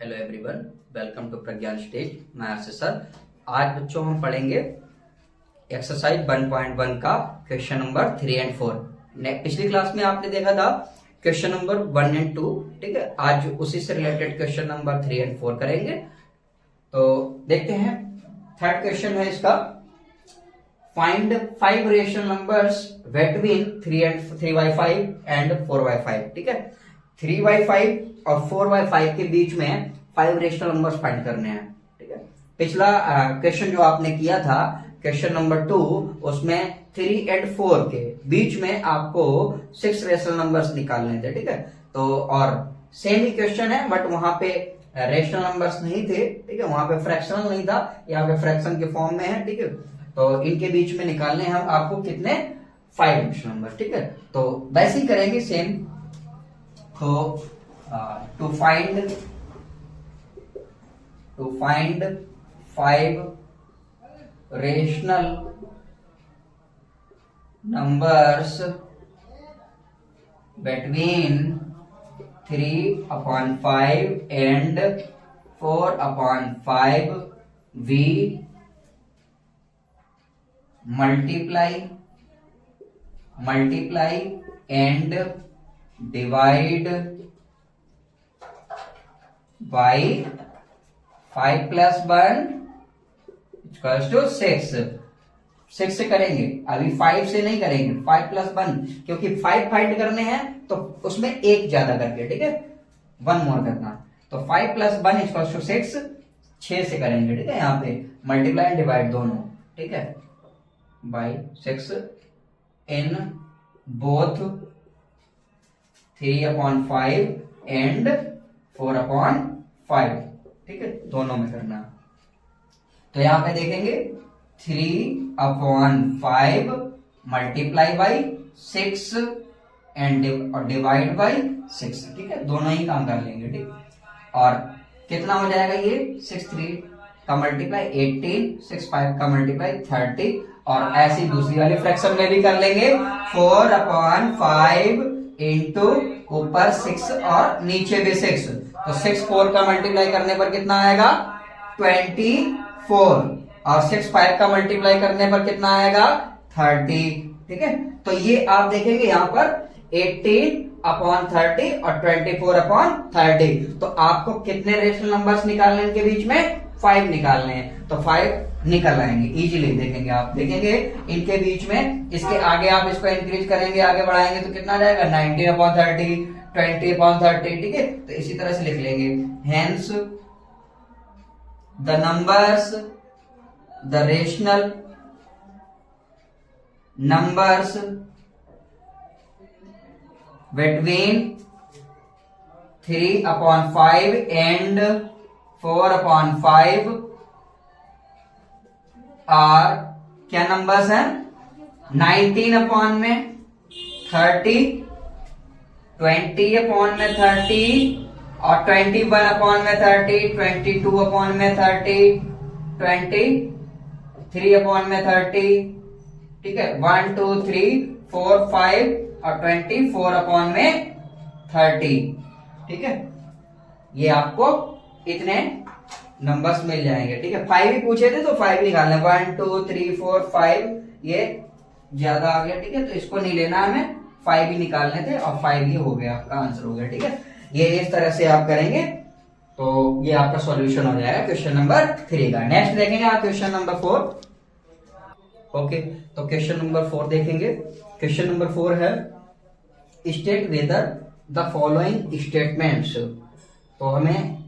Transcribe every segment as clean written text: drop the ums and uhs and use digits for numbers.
Hello everyone, welcome to Pragyan stage. मैं Ashish sir. आज बच्चों हम पढ़ेंगे एक्सरसाइज 1.1 का क्वेश्चन नंबर 3 एंड 4। पिछली क्लास में आपने देखा था क्वेश्चन नंबर 1 एंड 2। ठीक है, आज उसी से रिलेटेड क्वेश्चन नंबर 3 एंड 4 करेंगे। तो देखते हैं, थर्ड क्वेश्चन है इसका, find 5 rational numbers between 3/5 and 4/5। ठीक है, 3/5 और 4/5 के बीच में 5 रेशनल नंबर्स फाइंड करने हैं। ठीक है, पिछला क्वेश्चन जो आपने किया था क्वेश्चन नंबर 2, उसमें 3 एंड 4 के बीच में आपको 6 रेशनल नंबर्स निकालने थे। ठीक है, तो और सेम ही क्वेश्चन है, बट वहां पे रेशनल नंबर्स नहीं थे। ठीक है, वहां पे फ्रैक्शनल नहीं था, यहाँ पे फ्रैक्शन के फॉर्म में है। ठीक है, तो इनके बीच में निकालने हैं आपको कितने, 5 रेशनल नंबर। ठीक है, तो वैसे ही करेंगे सेम। तो to find 5 rational numbers between 3/5 and 4/5, we multiply and divide by 5 plus 1 equals to 6। 6 से करेंगे, अभी 5 से नहीं करेंगे, 5 plus 1, क्योंकि 5 फाइंड करने हैं तो उसमें एक ज्यादा करके, ठीक है, 1 मोर करना। तो 5 plus 1 equals to 6, 6 से करेंगे। ठीक है, यहाँ पे मल्टीप्लाई एंड डिवाइड दोनों, ठीक है, बाई 6 इन बोथ 3/5 एंड 4/5। ठीक है, दोनों में करना। तो यहां पे देखेंगे 3/5 multiply by 6 and divide by 6। ठीक है, दोनों ही काम कर लेंगे। ठीक, और कितना हो जाएगा ये, 6 3 का मल्टीप्लाई 18, 6 5 का मल्टीप्लाई 30, और ऐसी दूसरी वाली फ्रैक्शन में भी कर लेंगे 4/5 इंटू ऊपर 6 और नीचे भी 6। तो 6 4 का मल्टीप्लाई करने पर कितना आएगा, 24, और 6 5 का मल्टीप्लाई करने पर कितना आएगा, 30। ठीक है, तो ये आप देखेंगे यहाँ पर 18/30 और 24/30। तो आपको कितने रेशनल नंबर्स निकालने हैं इनके बीच में, 5 निकालने हैं। तो 5 निकल आएंगे इजीली। देखेंगे, आप देखेंगे इनके बीच में, इसके आगे आप इसको इंक्रीज करेंगे, आगे बढ़ाएंगे तो कितना जाएगा, 19/30, 20/30। ठीक है, तो इसी तरह से लिख लेंगे, hence the numbers, the rational numbers between 3/5 and 4/5 और क्या नंबर्स हैं, 19/30, 20/30 और 21/30, 22/30, 23/30। ठीक है, 1 2 3 4 5 और 24/30। ठीक है, ये आपको इतने नंबर्स मिल जाएंगे। ठीक है, 5 ही पूछे थे तो 5 निकालना, 1 2 3 4 5, ये ज्यादा आ गया। ठीक है, तो इसको नहीं लेना हमें, 5 ही निकालने थे और 5 ही हो गया, आपका आंसर हो गया। ठीक है, ये इस तरह से आप करेंगे तो ये आपका सॉल्यूशन हो जाएगा क्वेश्चन नंबर 3 का। नेक्स्ट देखेंगे आप क्वेश्चन नंबर 4। ओके, तो क्वेश्चन नंबर 4 देखेंगे। क्वेश्चन नंबर 4 है, state whether the following statements. तो हमें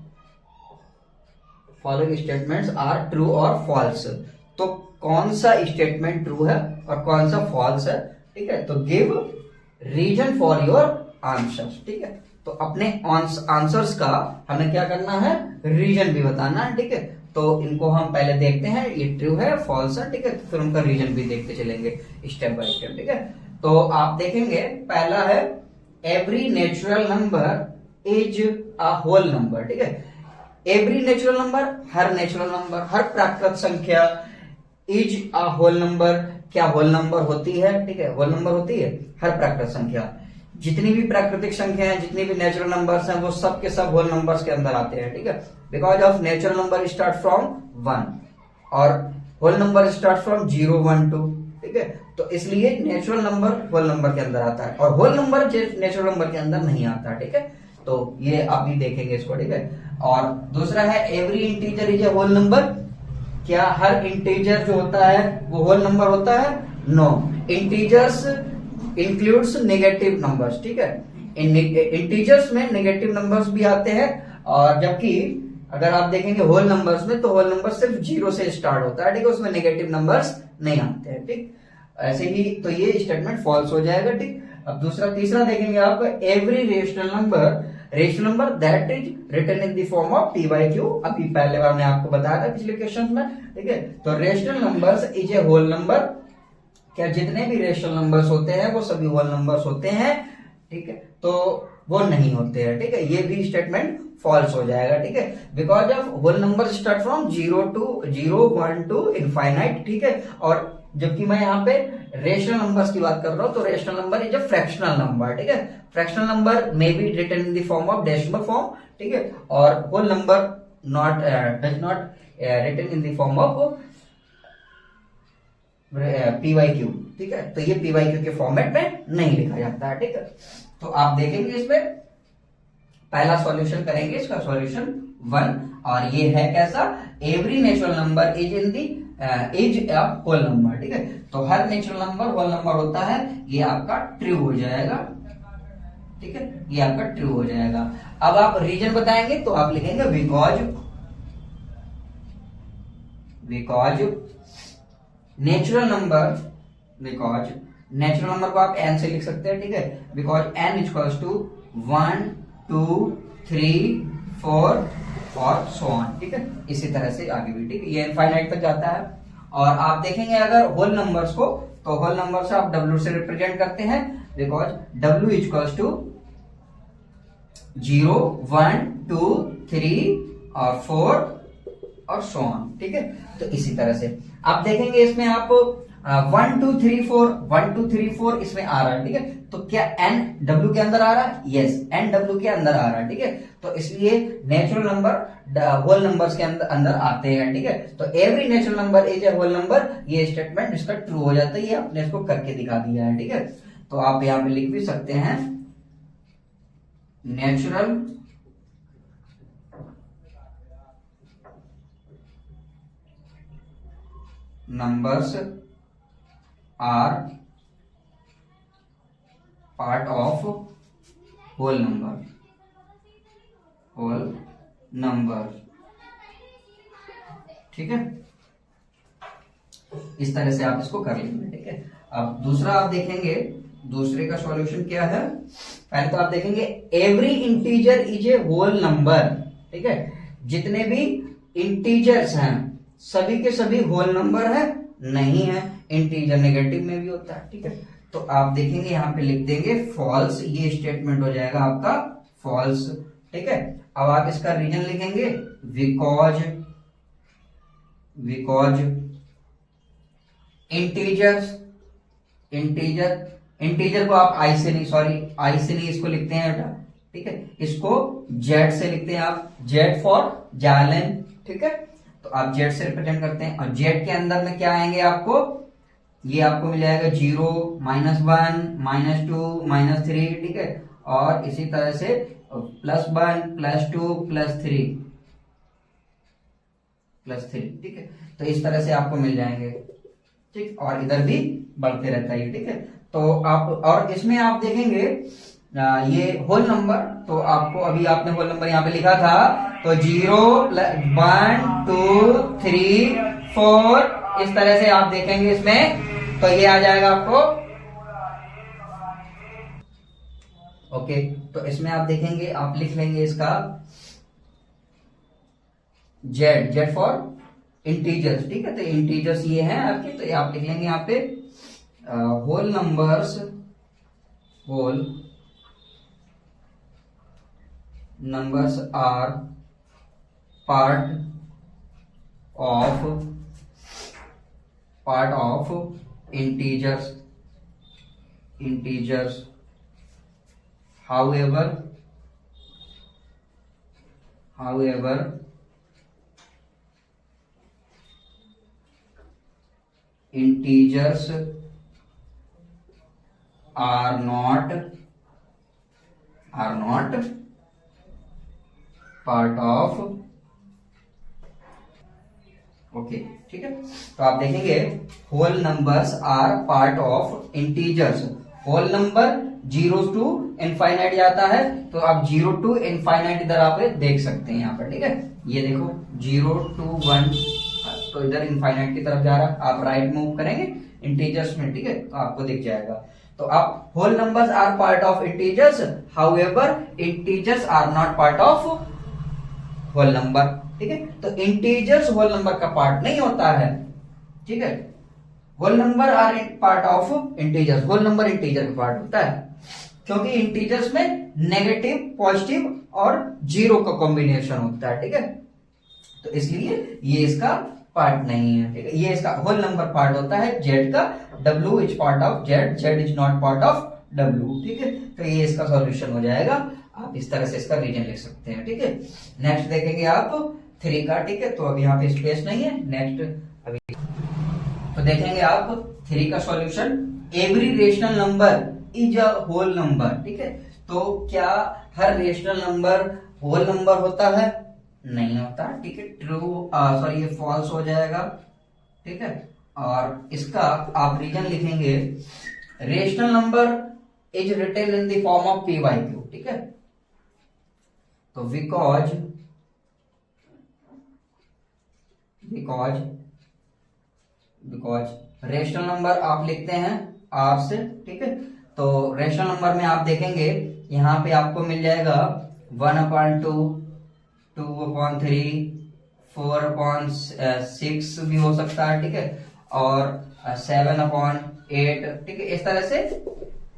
फॉलोइंग स्टेटमेंट्स आर ट्रू और फॉल्स। तो कौन सा स्टेटमेंट ट्रू है और कौन सा फॉल्स है। ठीक है, तो give reason for your answers. ठीक है, तो अपने आंसर्स का हमें क्या करना है, रीजन भी बताना है। ठीक है, तो इनको हम पहले देखते हैं, ये ट्रू है फॉल्स है। ठीक है, तो फिर उनका रीजन भी देखते चलेंगे स्टेप बाय स्टेप। ठीक है, तो आप देखेंगे पहला है, every natural number is a whole number. ठीक है, एवरी नेचुरल नंबर, हर नेचुरल नंबर, हर प्राकृत संख्या, इज अ होल नंबर, क्या होल नंबर होती है। ठीक है, होल नंबर होती है हर प्राकृत संख्या। जितनी भी प्राकृतिक संख्या है, जितनी भी नेचुरल नंबर्स हैं, वो सब के सब होल नंबर्स के अंदर आते हैं, ठीक है। Because of natural number start from 1 और होल नंबर स्टार्ट फ्रॉम 0 1 2, ठीक है। तो इसलिए नेचुरल नंबर होल नंबर के अंदर आता है और होल नंबर नेचुरल नंबर के अंदर नहीं आता, ठीक है। तो ये आप भी देखेंगे इसको, ठीक है। और दूसरा है every integer is a whole number. क्या हर इंटीजर जो होता है वो होल नंबर होता है? No, integers includes negative numbers, ठीक है। इंटीजर्स में नेगेटिव नंबर्स भी आते हैं और जबकि अगर आप देखेंगे होल नंबर्स में तो होल नंबर सिर्फ 0 से स्टार्ट होता है, ठीक है, उसमें नेगेटिव नंबर्स नहीं आते हैं, ठीक। ऐसे ही तो ये स्टेटमेंट फॉल्स हो जाएगा, ठीक। अब दूसरा तीसरा देखेंगे आप, every rational number that is written in the form of p by q। अभी पहले बार मैं आपको बताया था पिछले क्वेश्चन में, ठीक है। तो rational numbers is a whole number. क्या जितने भी रेशनल नंबर्स होते हैं वो सभी होल नंबर्स होते हैं, ठीक है। तो वो नहीं होते हैं, ठीक है। ये भी स्टेटमेंट फॉल्स हो जाएगा, ठीक है। Because of whole number start from 0 1 2 infinite, ठीक है। और जबकि मैं यहाँ पे रेशनल नंबर्स की बात कर रहा हूं तो rational number is a fractional number, ठीक है। Fractional number may be written in the form of decimal form, ठीक है। और whole number not does not written in the form of p by q, ठीक है। तो ये p by q के फॉर्मेट में नहीं लिखा जाता है, ठीक है। तो आप देखेंगे इसमें पहला सॉल्यूशन करेंगे, इसका सॉल्यूशन 1 और ये है कैसा, every natural number is in the is a whole number, ठीक है। तो हर नेचुरल नंबर होल नंबर होता है, ये आपका ट्रू हो जाएगा, ठीक है। ये आपका ट्रू हो जाएगा। अब आप रीजन बताएंगे तो आप लिखेंगे बिकॉज नेचुरल नंबर को आप n से लिख सकते हैं, ठीक है। बिकॉज n इक्वल्स टू 1 2 3 4 और सो ऑन, ठीक है। इसी तरह से आगे भी, ठीक है, ये इनफाइनाइट तक जाता है। और आप देखेंगे अगर होल नंबर्स को तो होल नंबर से आप w से रिप्रेजेंट करते हैं, बिकॉज w इक्वल्स टू 0 1 2 3 और 4 और सो ऑन, ठीक है। तो इसी तरह से आप देखेंगे इसमें आप 1 2 3 4 1 2 3 4 इसमें आ रहा है, ठीक है। तो क्या n w के अंदर आ रहा है? यस, n w के अंदर आ रहा है, ठीक है। तो इसलिए नेचुरल नंबर होल नंबर्स के अंदर आते हैं, ठीक है। तो every natural number is a whole number, ये स्टेटमेंट इसका ट्रू हो जाता है। ये आपने इसको करके दिखा दिया है, ठीक है। तो आप यहां पे लिख भी सकते हैं natural numbers are part of whole number, ठीक है। इस तरह से आप इसको कर लेंगे, ठीक है। अब दूसरा आप देखेंगे, दूसरे का सॉल्यूशन क्या है। पहले तो आप देखेंगे every integer is a whole number, ठीक है। जितने भी इंटीजर्स हैं सभी के सभी होल नंबर है? नहीं है, इंटीजर नेगेटिव में भी होता है, ठीक है। तो आप देखेंगे यहाँ पे लिख देंगे फॉल्स, ये स्टेटमेंट हो जाएगा आपका फॉल्स, ठीक है। अब आप इसका रीजन लिखेंगे बिकॉज इंटीजर को आप आई से नहीं इसको लिखते हैं बेटा, ठीक है। इसको जेड से लिखते हैं आप, जेड फॉर जालन, ठीक है। तो आप जेड से रिप्रेजेंट करते हैं और जेड के अंदर में क्या आएंगे आपको, ये आपको मिल जाएगा 0 -1 -2 -3, ठीक है। और इसी तरह से +1 +2 +3, ठीक है। तो इस तरह से आपको मिल जाएंगे, ठीक। और इधर भी बढ़ते रहता है, ठीक है। तो आप और इसमें आप देखेंगे ये होल नंबर, तो आपको अभी आपने होल नंबर यहाँ पे लिखा था, तो 0 1 2 3 4 इस तरह से आप देखेंगे इसमें, तो ये आ जाएगा आपको, ओके। तो इसमें आप देखेंगे, आप लिख लेंगे इसका जेड फॉर इंटीजर्स, ठीक है। तो इंटीजर्स ये हैं आपके, तो ये आप लिख लेंगे यहाँ पे whole numbers are part of integers however integers are not part of, okay ठीक है। तो आप देखेंगे whole numbers are part of integers. Whole number 0 to infinite जाता है, तो आप 0 टू इनफाइनाइट इधर आप देख सकते हैं यहाँ पर, ठीक है। ये देखो 0 टू 1, तो इधर इनफाइनाइट की तरफ जा रहा है। आप राइट मूव करेंगे इंटीजर्स में, ठीक है, तो आपको दिख जाएगा। तो आप whole numbers are part of integers, however integers are not part of whole number, ठीक है। तो इंटीजर्स होल नंबर का पार्ट नहीं होता है, ठीक है। Whole number are part of integers, whole number integer का पार्ट होता है, क्योंकि इंटीजर्स में नेगेटिव, पॉजिटिव और जीरो का कॉम्बिनेशन होता है, ठीक है। तो इसलिए ये इसका पार्ट नहीं है, ठीक है। ये इसका होल नंबर पार्ट होता है जेड का। W is part of Z, Z is not part of W, ठीक है। तो ये इसका सॉल्यूशन हो जाएगा। आप इस तरह से इसका रीजन लिख सकते हैं, ठीक है। नेक्स्ट देखेंगे आप 3 का, ठीक है। तो अब यहाँ पे स्पेस नहीं है, नेक्स्ट अभी तो देखेंगे आप 3 का solution. Every rational number is a whole number, ठीक है। तो क्या हर रेशनल नंबर होल नंबर होता है? नहीं होता, ठीक है। ट्रू, सॉरी ये फॉल्स हो जाएगा, ठीक है। और इसका आप रीजन लिखेंगे, rational number is written in the form of P by Q, ठीक है। तो बिकॉज रेशनल नंबर आप लिखते हैं आर से, ठीक है। तो रेशनल नंबर में आप देखेंगे यहां पे आपको मिल जाएगा 1/2, 2/3, 4/6 भी हो सकता है, ठीक है। और 7/8, ठीक है। इस तरह से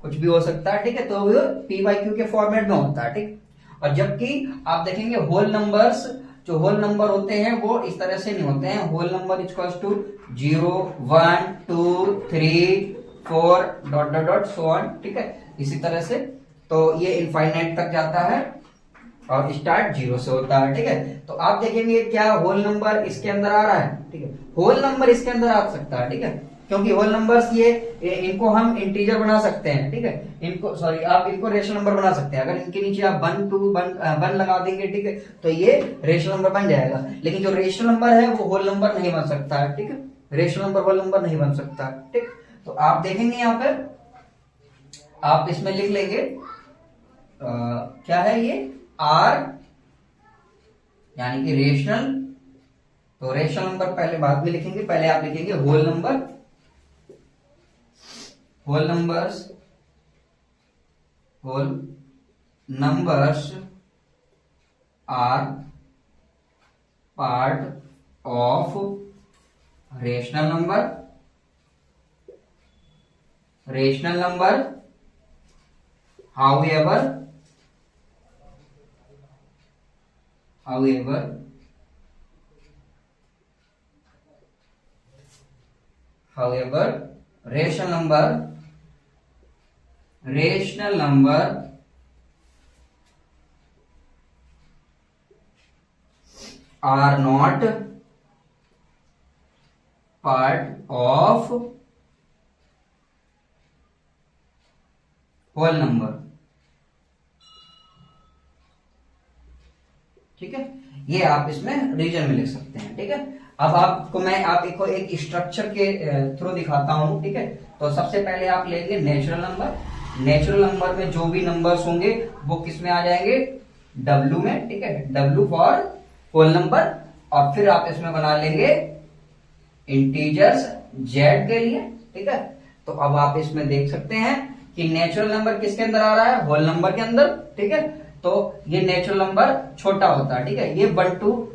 कुछ भी हो सकता है, ठीक है। तो वो पी बाई क्यू के फॉर्मेट में होता है, ठीक। और जबकि आप देखेंगे होल नंबर्स, जो होल नंबर होते हैं वो इस तरह से नहीं होते हैं। Whole number equals to 0, 1, 2, 3, 4 dot dot dot so on, ठीक है। इसी तरह से तो ये इनफाइनाइट तक जाता है और स्टार्ट 0 से होता है, ठीक है। तो आप देखेंगे क्या होल नंबर इसके अंदर आ रहा है, ठीक है। होल नंबर इसके अंदर आ सकता है, ठीक है, क्योंकि होल नंबर्स ये इनको हम इंटीजर बना सकते हैं, ठीक है। इनको सॉरी आप इनको रेशनल नंबर बना सकते हैं। अगर इनके नीचे आप 1, 2, 1 लगा देंगे, ठीक है, तो ये रेशनल नंबर बन जाएगा। लेकिन जो रेशनल नंबर है वो होल नंबर नहीं बन सकता है, ठीक है। रेशनल नंबर होल नंबर नहीं बन सकता, ठीक। तो आप देखेंगे यहाँ पर, आप इसमें लिख लेंगे क्या है ये आर, यानी कि रेशनल। तो रेशनल नंबर पहले बाद में लिखेंगे, पहले आप लिखेंगे whole number. Whole numbers are part of rational number. Rational number however rational number are not part of whole number, ठीक है। ये आप इसमें रीजन में लिख सकते हैं, ठीक है। अब आपको मैं आपको एक स्ट्रक्चर के थ्रू दिखाता हूं, ठीक है। तो सबसे पहले आप लेंगे नेचुरल नंबर। नेचुरल नंबर में जो भी नंबर्स होंगे वो किस में आ जाएंगे, डब्ल्यू में, ठीक है। W for whole number. और फिर आप इसमें बना लेंगे इंटीजर्स जेड के लिए, ठीक है। तो अब आप इसमें देख सकते हैं कि नेचुरल नंबर किसके अंदर आ रहा है, होल नंबर के अंदर, ठीक है। तो ये नेचुरल नंबर छोटा होता है, ठीक है। ये 1 टू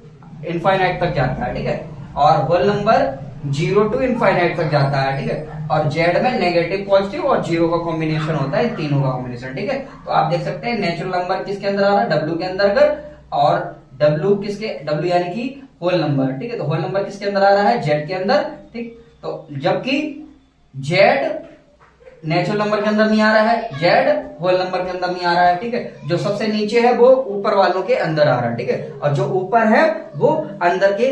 इनफाइनाइट तक जाता है, ठीक है। और होल नंबर 0 टू इनफाइनाइट तक जाता है, ठीक है। और जेड में नेगेटिव, पॉजिटिव और जीरो का कॉम्बिनेशन होता है, तीनों का कॉम्बिनेशन, ठीक है। तो आप देख सकते हैं नेचुरल नंबर किसके अंदर आ रहा है, डब्ल्यू के अंदर, और डब्ल्यू किसके, डब्ल्यू यानी कि होल नंबर, ठीक है। तो होल नंबर किसके अंदर आ रहा है, जेड के अंदर, ठीक। तो जबकि जेड नेचुरल नंबर के अंदर नहीं आ रहा है, जेड होल नंबर के अंदर नहीं आ रहा है, ठीक है। जो सबसे नीचे है वो ऊपर वालों के अंदर आ रहा है, ठीक है, और जो ऊपर है वो अंदर के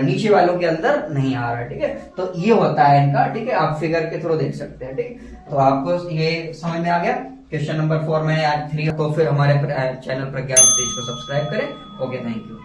नीचे वालों के अंदर नहीं आ रहा है, ठीक है। तो ये होता है इनका, ठीक है, आप फिगर के थ्रू देख सकते हैं, ठीक। तो आपको ये समझ में आ गया। क्वेश्चन नंबर 4 मैंने आज 3, तो फिर हमारे चैनल प्रज्ञान स्टेज को सब्सक्राइब करें। Okay, thank you.